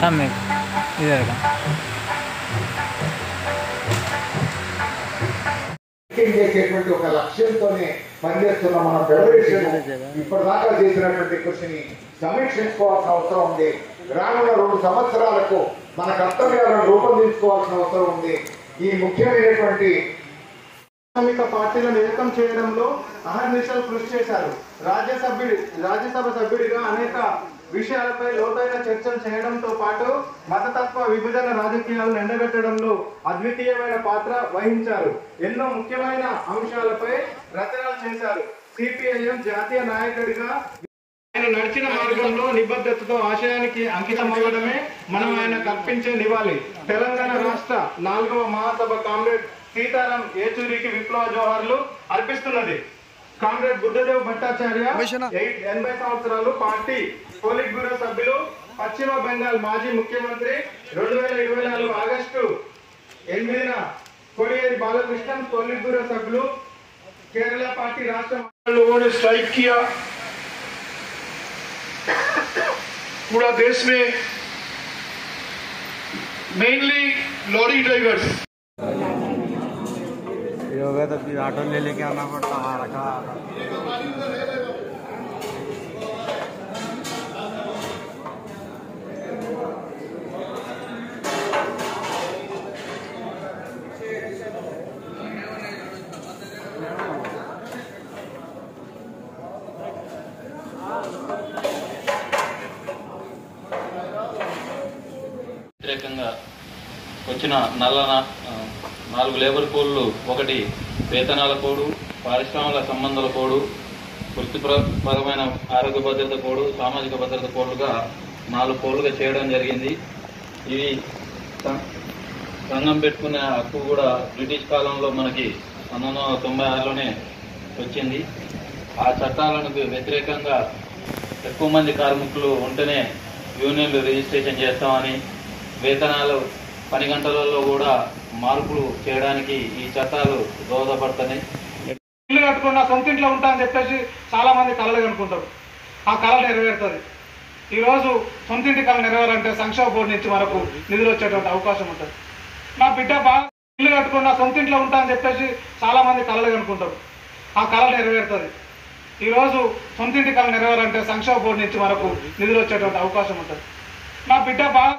सामने इधर का చేసేటువంటి ఒక లక్ష్యంతోనే పనిచేస్తున్న మన ఫెడరేషన్ ఇప్పటిదాకా చేసినటువంటి కృషిని సమీక్షించుకోవాల్సిన అవసరం ఉంది. రానున్న 2 సంవత్సరాలకు మన కర్తవ్యాలను రూపొందించుకోవాల్సిన అవసరం ఉంది. ఈ ముఖ్యమైనటువంటి పార్టీలను ఏకం చేయడంలో అహర్నిశలు కృషి చేశారు. రాజ్యసభ సభ్యుడిగా అనేక విషయాలపై లోతైన చర్చలు చేయడంతో పాటు మతతత్వ విభజన రాజకీయాలను ఎండగట్టడంలో అద్వితీయమైన పాత్ర వహించారు. ఎన్నో ముఖ్యమైన అంశాలపై రచనలు చేశారు. సిపిఐఎం జాతీయ నాయకుడిగా ఆయన నడిచిన మార్గంలో నిబద్ధతతో ఆశయానికి అంకితం అవ్వడమే మనం ఆయన కల్పించే నివాళి. తెలంగాణ రాష్ట్ర 4వ మహాసభ కామ్రేడ్ సీతారాం ఏచూరికి విప్లవ జోహార్లు అర్పిస్తున్నది. కామ్రేడ్ బుద్ధదేవ్ భట్టాచార్య 80 సంవత్సరాలు, పార్టీ పోలిట్ బ్యూరో సభ్యులు, పశ్చిమ బెంగాల్ మాజీ ముఖ్యమంత్రి, 2024 ఆగస్టు 8న कोड़ियेरी बालकृष्णन पोलिट ब्यूरो सभ्युलु, केरला पार्टी राष्ट्र लोगों ने स्ट्राइक किया। पूरा देश में मेनली लॉरी ड्राइवर्स हो गया तो फिर ऑटो ले लेके आना पड़ता है रखा। వ్యతిరేకంగా వచ్చిన 4 లేబర్ కోడ్లు, ఒకటి వేతనాల కోడ్, పారిశ్రామిక సంబంధాల కోడ్, వృత్తిపరమైన ఆరోగ్య భద్రత కోడ్, సామాజిక భద్రత కోడ్లుగా 4 కోడ్లుగా చేయడం జరిగింది. ఇవి సంఘం పెట్టుకునే హక్కు కూడా బ్రిటిష్ కాలంలో మనకి 1996లోనే వచ్చింది. ఆ చట్టాలకు వ్యతిరేకంగా ఎక్కువ మంది కార్మికులు ఉంటేనే యూనియన్లు రిజిస్ట్రేషన్ చేస్తామని, వేతనాలు పని గంటలలో కూడా మార్పులు చేయడానికి ఈ చట్టాలు దోహదపడతాయి. ఇల్లు కట్టుకున్న సొంత ఇంట్లో ఉంటా అని చెప్పేసి చాలా మంది కళలు కనుకుంటారు. ఆ కళ నెరవేరుతుంది. ఈరోజు సొంత ఇంటి కళ నెరవేరాలంటే సంక్షేమ బోర్డు నుంచి మనకు నిధులు వచ్చేటువంటి అవకాశం ఉంటుంది. నా బిడ్డ బాగా ఇల్లు కట్టుకున్న సొంత ఇంట్లో ఉంటా అని చెప్పేసి చాలా మంది కళలు కనుకుంటారు. ఆ కళ నెరవేరుతుంది. ఈరోజు సొంత ఇంటి కళ నెరవేరాలంటే సంక్షేమ బోర్డు నుంచి మనకు నిధులు వచ్చేటువంటి అవకాశం ఉంటుంది. నా బిడ్డ బాగా